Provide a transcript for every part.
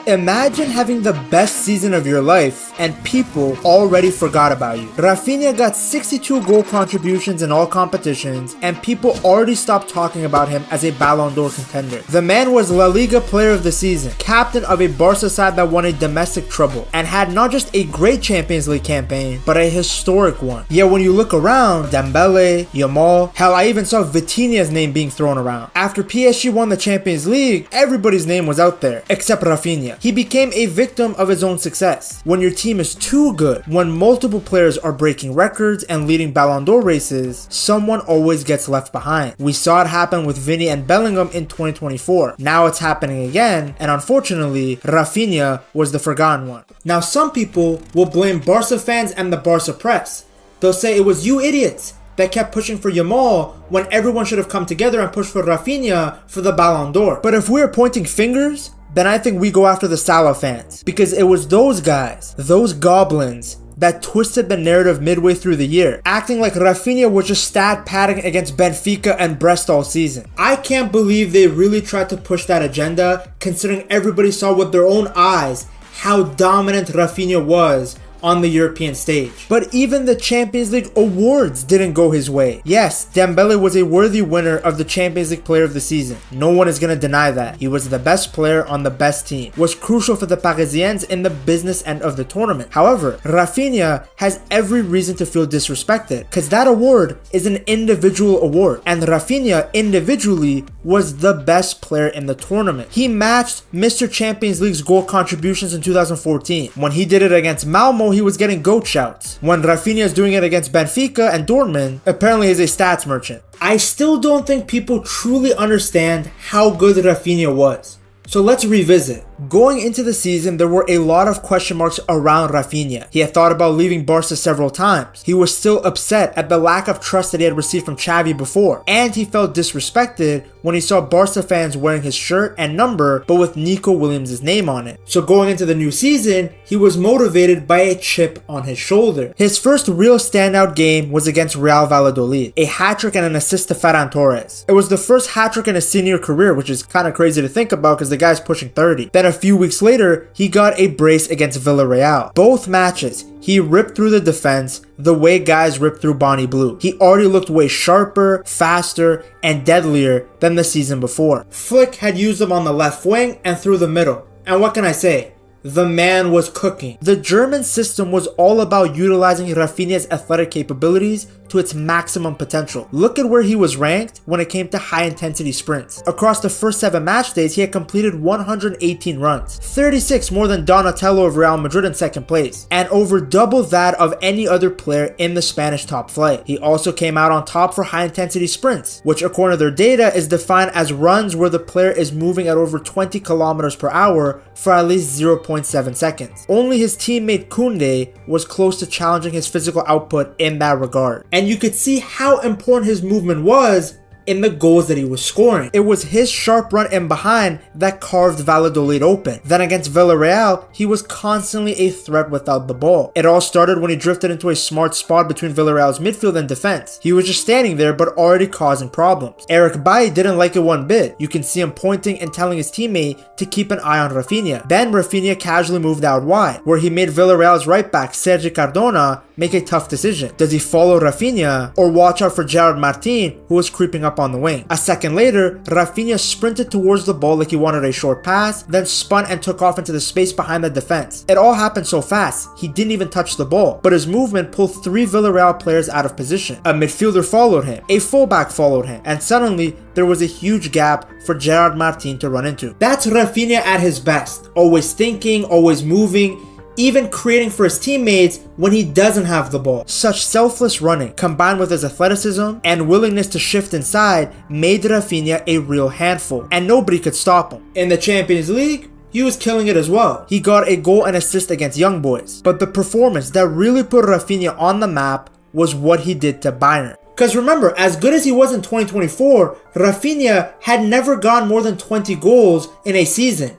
Imagine having the best season of your life and people already forgot about you. Raphinha got 62 goal contributions in all competitions and people already stopped talking about him as a Ballon d'Or contender. The man was La Liga player of the season, captain of a Barca side that won a domestic treble, and had not just a great Champions League campaign, but a historic one. Yet when you look around, Dembele, Yamal, hell, I even saw Vitinha's name being thrown around. After PSG won the Champions League, everybody's name was out there, except Raphinha. He became a victim of his own success. When your team is too good, when multiple players are breaking records and leading Ballon d'Or races, someone always gets left behind. We saw it happen with Vinny and Bellingham in 2024. Now it's happening again, and unfortunately, Raphinha was the forgotten one. Now some people will blame Barca fans and the Barca press. They'll say it was you idiots that kept pushing for Yamal when everyone should have come together and pushed for Raphinha for the Ballon d'Or. But if we're pointing fingers, then I think we go after the Salah fans, because it was those guys, those goblins, that twisted the narrative midway through the year, acting like Raphinha was just stat padding against Benfica and Brest all season. I can't believe they really tried to push that agenda, considering everybody saw with their own eyes how dominant Raphinha was on the European stage. But even the Champions League awards didn't go his way. Yes, Dembele was a worthy winner of the Champions League player of the season. No one is gonna deny that. He was the best player on the best team, was crucial for the Parisiens in the business end of the tournament. However, Raphinha has every reason to feel disrespected, because that award is an individual award, and Raphinha individually was the best player in the tournament. He matched Mr. Champions League's goal contributions in 2014. When he did it against Malmo, he was getting goat shouts. When Raphinha is doing it against Benfica and Dortmund, apparently he's a stats merchant. I still don't think people truly understand how good Raphinha was. So let's revisit. Going into the season, there were a lot of question marks around Raphinha. He had thought about leaving Barca several times. He was still upset at the lack of trust that he had received from Xavi before. And he felt disrespected when he saw Barca fans wearing his shirt and number, but with Nico Williams' name on it. So going into the new season, he was motivated by a chip on his shoulder. His first real standout game was against Real Valladolid, a hat-trick and an assist to Ferran Torres. It was the first hat-trick in his senior career, which is kind of crazy to think about because the guy's pushing 30. Then a few weeks later, he got a brace against Villarreal. Both matches, he ripped through the defense the way guys ripped through Bonnie Blue. He already looked way sharper, faster, and deadlier than the season before. Flick had used him on the left wing and through the middle. And what can I say? The man was cooking. The German system was all about utilizing Raphinha's athletic capabilities to its maximum potential. Look at where he was ranked when it came to high-intensity sprints. Across the first 7 match days, he had completed 118 runs, 36 more than Donatello of Real Madrid in second place, and over double that of any other player in the Spanish top flight. He also came out on top for high-intensity sprints, which according to their data is defined as runs where the player is moving at over 20 kilometers per hour for at least 0.7 seconds. Only his teammate Koundé was close to challenging his physical output in that regard. And you could see how important his movement was in the goals that he was scoring. It was his sharp run in behind that carved Valladolid open. Then against Villarreal, he was constantly a threat without the ball. It all started when he drifted into a smart spot between Villarreal's midfield and defense. He was just standing there but already causing problems. Eric Bailly didn't like it one bit. You can see him pointing and telling his teammate to keep an eye on Raphinha. Then Raphinha casually moved out wide, where he made Villarreal's right back Sergi Cardona make a tough decision. Does he follow Raphinha or watch out for Gerard Martin, who was creeping up on the wing? A second later, Raphinha sprinted towards the ball like he wanted a short pass, then spun and took off into the space behind the defense. It all happened so fast, he didn't even touch the ball, but his movement pulled 3 Villarreal players out of position. A midfielder followed him, a fullback followed him, and suddenly there was a huge gap for Gerard Martin to run into. That's Raphinha at his best, always thinking, always moving, even creating for his teammates when he doesn't have the ball. Such selfless running, combined with his athleticism and willingness to shift inside, made Raphinha a real handful, and nobody could stop him. In the Champions League, he was killing it as well. He got a goal and assist against Young Boys, but the performance that really put Raphinha on the map was what he did to Bayern. Because remember, as good as he was in 2024, Raphinha had never gone more than 20 goals in a season.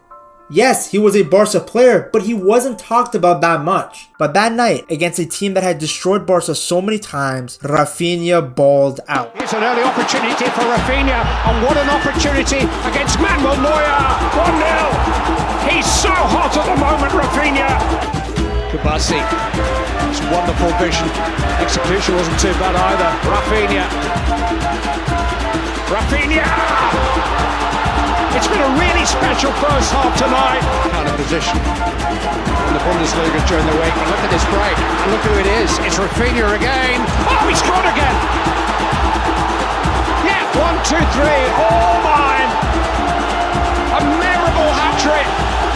Yes, he was a Barca player, but he wasn't talked about that much. But that night, against a team that had destroyed Barca so many times, Raphinha balled out. Here's an early opportunity for Raphinha, and what an opportunity against Manuel Neuer! 1-0! He's so hot! moment, Raphinha. Kubasi. It's wonderful vision. Execution wasn't too bad either. Raphinha. Raphinha! It's been a really special first half tonight. Kind of position in the Bundesliga during the week. And look at this break. And look who it is. It's Raphinha again. Oh, he scored again. Yeah, 1, 2, 3. All mine. A memorable hat-trick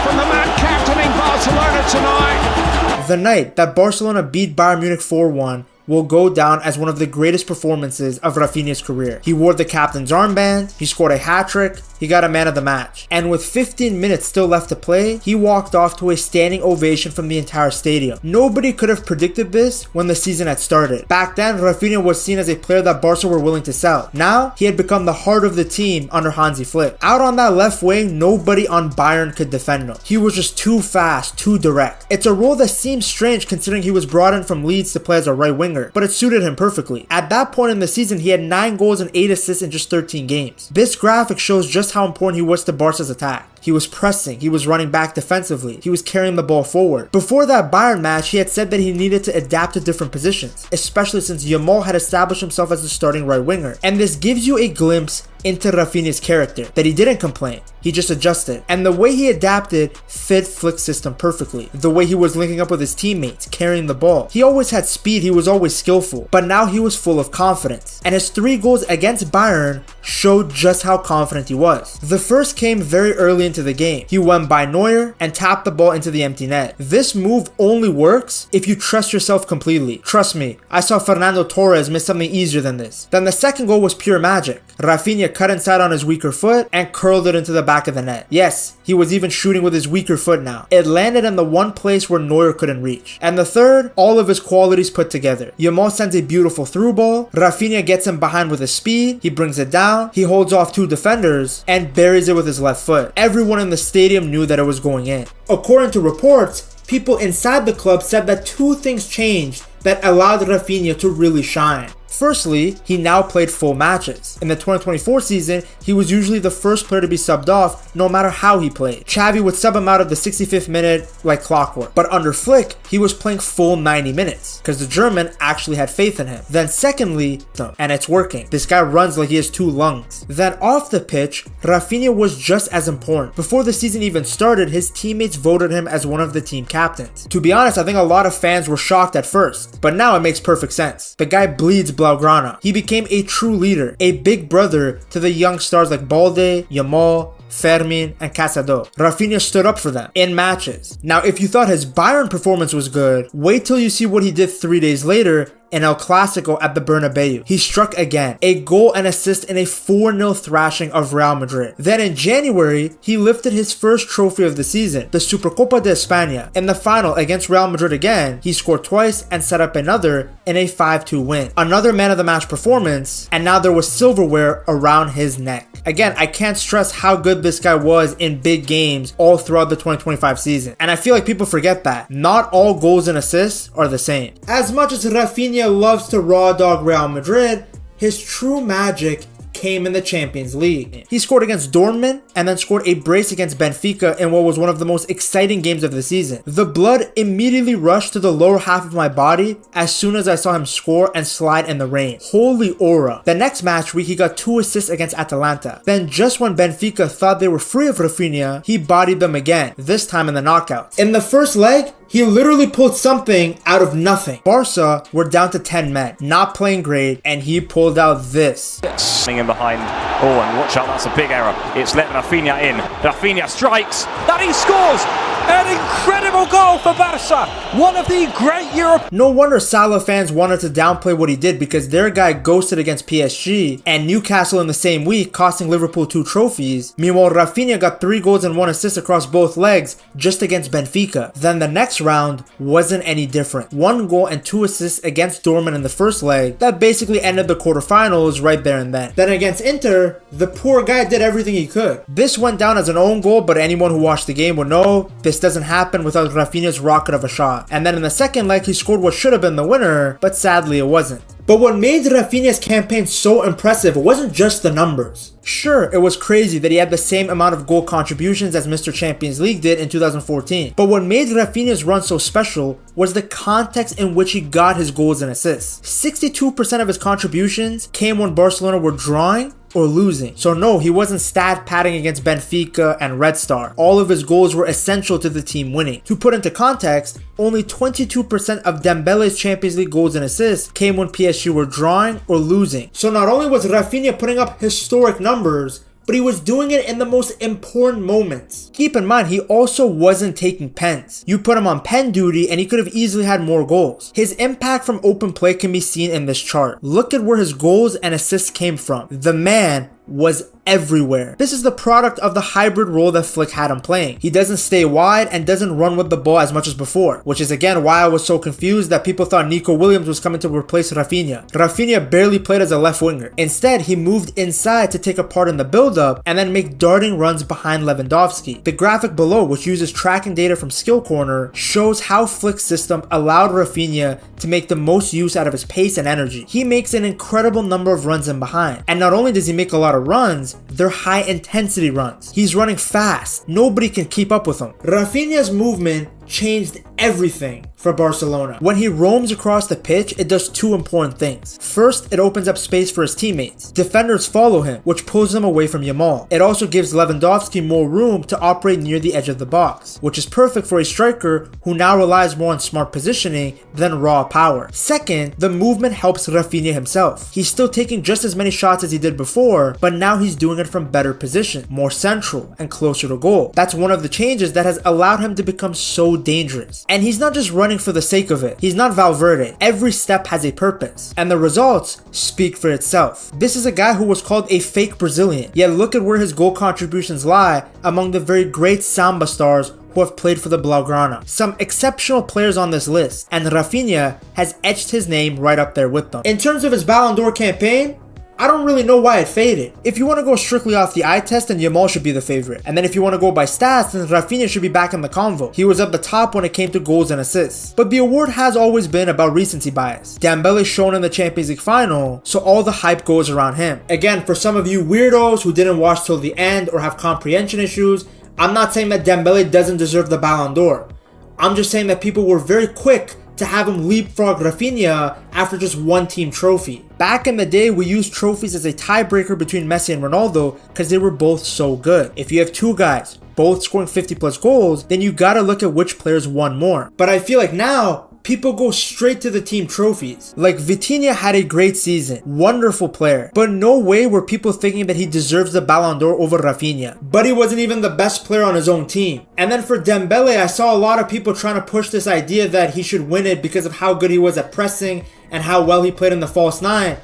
from the man captaining Barcelona tonight. The night that Barcelona beat Bayern Munich 4-1 will go down as one of the greatest performances of Raphinha's career. He wore the captain's armband, he scored a hat-trick, he got a man of the match. And with 15 minutes still left to play, he walked off to a standing ovation from the entire stadium. Nobody could have predicted this when the season had started. Back then, Raphinha was seen as a player that Barca were willing to sell. Now, he had become the heart of the team under Hansi Flick. Out on that left wing, nobody on Bayern could defend him. He was just too fast, too direct. It's a role that seems strange considering he was brought in from Leeds to play as a right winger, but it suited him perfectly. At that point in the season, he had 9 goals and 8 assists in just 13 games. This graphic shows just how important he was to Barca's attack. He was pressing, he was running back defensively, he was carrying the ball forward. Before that Bayern match, he had said that he needed to adapt to different positions, especially since Yamal had established himself as the starting right winger. And this gives you a glimpse into Raphinha's character, that he didn't complain, he just adjusted. And the way he adapted fit Flick's system perfectly. The way he was linking up with his teammates, carrying the ball. He always had speed, he was always skillful, but now he was full of confidence. And his 3 goals against Bayern showed just how confident he was. The first came very early into the game. He went by Neuer and tapped the ball into the empty net. This move only works if you trust yourself completely. Trust me, I saw Fernando Torres miss something easier than this. Then the second goal was pure magic. Raphinha cut inside on his weaker foot and curled it into the back of the net. Yes, he was even shooting with his weaker foot now. It landed in the one place where Neuer couldn't reach. And the third, all of his qualities put together. Yamal sends a beautiful through ball, Raphinha gets him behind with his speed, he brings it down, he holds off 2 defenders, and buries it with his left foot. Everyone in the stadium knew that it was going in. According to reports, people inside the club said that 2 things changed that allowed Raphinha to really shine. Firstly, he now played full matches. In the 2024 season, he was usually the first player to be subbed off no matter how he played. Xavi would sub him out of the 65th minute like clockwork. But under Flick, he was playing full 90 minutes because the German actually had faith in him. Then secondly, and it's working. This guy runs like he has 2 lungs. Then off the pitch, Raphinha was just as important. Before the season even started, his teammates voted him as one of the team captains. To be honest, I think a lot of fans were shocked at first, but now it makes perfect sense. The guy bleeds Blaugrana. He became a true leader, a big brother to the young stars like Balde, Yamal, Fermin, and Casado. Raphinha stood up for them in matches. Now, if you thought his Bayern performance was good, wait till you see what he did 3 days later in El Clasico at the Bernabeu. He struck again, a goal and assist in a 4-0 thrashing of Real Madrid. Then in January, he lifted his first trophy of the season, the Supercopa de España. In the final against Real Madrid again, he scored twice and set up another in a 5-2 win. Another man of the match performance, and now there was silverware around his neck. Again, I can't stress how good this guy was in big games all throughout the 2025 season. And I feel like people forget that. Not all goals and assists are the same. As much as Raphinha loves to raw dog Real Madrid, his true magic came in the Champions League. He scored against Dortmund and then scored a brace against Benfica in what was one of the most exciting games of the season. The blood immediately rushed to the lower half of my body as soon as I saw him score and slide in the rain. Holy aura. The next match week, he got 2 assists against Atalanta. Then just when Benfica thought they were free of Raphinha, he bodied them again, this time in the knockouts. In the first leg, he literally pulled something out of nothing. Barca were down to 10 men, not playing great, and he pulled out this. In behind. Oh, and watch out, that's a big error. It's let Raphinha in. Raphinha strikes, and he scores! An incredible goal for Barca! One of the great Europe. No wonder Salah fans wanted to downplay what he did, because their guy ghosted against PSG and Newcastle in the same week, costing Liverpool 2 trophies. Meanwhile, Raphinha got 3 goals and 1 assist across both legs just against Benfica. Then the next round wasn't any different. 1 goal and 2 assists against Dortmund in the first leg. That basically ended the quarterfinals right there and then. Then against Inter, the poor guy did everything he could. This went down as an own goal, but anyone who watched the game would know this doesn't happen without Raphinha's rocket of a shot. And then in the second leg, he scored what should have been the winner, but sadly it wasn't. But what made Raphinha's campaign so impressive wasn't just the numbers. Sure, it was crazy that he had the same amount of goal contributions as Mr. Champions League did in 2014. But what made Raphinha's run so special was the context in which he got his goals and assists. 62% of his contributions came when Barcelona were drawing or losing. So no, he wasn't stat padding against Benfica and Red Star. All of his goals were essential to the team winning. To put into context, only 22% of Dembele's Champions League goals and assists came when PSG were drawing or losing. So not only was Raphinha putting up historic numbers, but he was doing it in the most important moments. Keep in mind, he also wasn't taking pens. You put him on pen duty and he could have easily had more goals. His impact from open play can be seen in this chart. Look at where his goals and assists came from. The man was everywhere. This is the product of the hybrid role that Flick had him playing. He doesn't stay wide and doesn't run with the ball as much as before, which is again why I was so confused that people thought Nico Williams was coming to replace Raphinha. Raphinha barely played as a left winger. Instead, he moved inside to take a part in the build-up and then make darting runs behind Lewandowski. The graphic below, which uses tracking data from Skill Corner, shows how Flick's system allowed Raphinha to make the most use out of his pace and energy. He makes an incredible number of runs in behind. And not only does he make a lot of runs, they're high intensity runs. He's running fast. Nobody can keep up with him. Raphinha's movement changed everything for Barcelona. When he roams across the pitch, it does two important things. First, it opens up space for his teammates. Defenders follow him, which pulls them away from Yamal. It also gives Lewandowski more room to operate near the edge of the box, which is perfect for a striker who now relies more on smart positioning than raw power. Second, the movement helps Raphinha himself. He's still taking just as many shots as he did before, but now he's doing it from better position, more central, and closer to goal. That's one of the changes that has allowed him to become so dangerous. And he's not just running for the sake of it. He's not Valverde. Every step has a purpose, and the results speak for itself. This is a guy who was called a fake Brazilian, yet look at where his goal contributions lie among the very great Samba stars who have played for the Blaugrana. Some exceptional players on this list, and Raphinha has etched his name right up there with them. In terms of his Ballon d'Or campaign, I don't really know why it faded. If you want to go strictly off the eye test, then Yamal should be the favorite. And then if you want to go by stats, then Raphinha should be back in the convo. He was at the top when it came to goals and assists. But the award has always been about recency bias. Dembele shone in the Champions League final, so all the hype goes around him. Again, for some of you weirdos who didn't watch till the end or have comprehension issues, I'm not saying that Dembele doesn't deserve the Ballon d'Or. I'm just saying that people were very quick to have him leapfrog Raphinha after just one team trophy. Back in the day, we used trophies as a tiebreaker between Messi and Ronaldo because they were both so good. If you have two guys both scoring 50 plus goals, then you gotta look at which players won more. But I feel like now, people go straight to the team trophies. Like Vitinha had a great season, wonderful player, but no way were people thinking that he deserves the Ballon d'Or over Raphinha. But he wasn't even the best player on his own team. And then for Dembele, I saw a lot of people trying to push this idea that he should win it because of how good he was at pressing and how well he played in the false nine.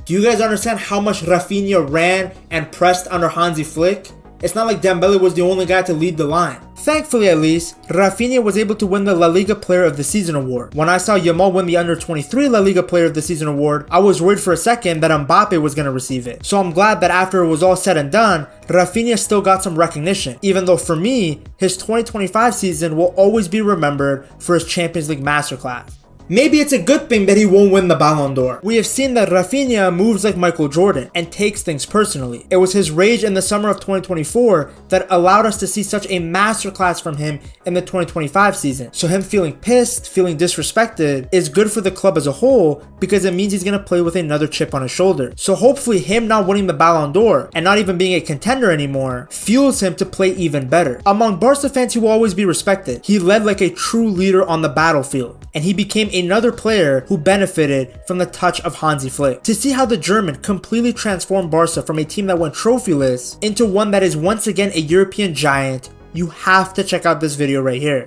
Do you guys understand how much Raphinha ran and pressed under Hansi Flick? It's not like Dembele was the only guy to lead the line. Thankfully at least, Raphinha was able to win the La Liga Player of the Season award. When I saw Yamal win the Under-23 La Liga Player of the Season award, I was worried for a second that Mbappe was going to receive it. So I'm glad that after it was all said and done, Raphinha still got some recognition, even though for me, his 2025 season will always be remembered for his Champions League masterclass. Maybe it's a good thing that he won't win the Ballon d'Or. We have seen that Raphinha moves like Michael Jordan and takes things personally. It was his rage in the summer of 2024 that allowed us to see such a masterclass from him in the 2025 season. So him feeling pissed, feeling disrespected is good for the club as a whole because it means he's going to play with another chip on his shoulder. So hopefully him not winning the Ballon d'Or and not even being a contender anymore fuels him to play even better. Among Barca fans, he will always be respected. He led like a true leader on the battlefield, and he became another player who benefited from the touch of Hansi Flick. To see how the German completely transformed Barca from a team that went trophyless into one that is once again a European giant, you have to check out this video right here.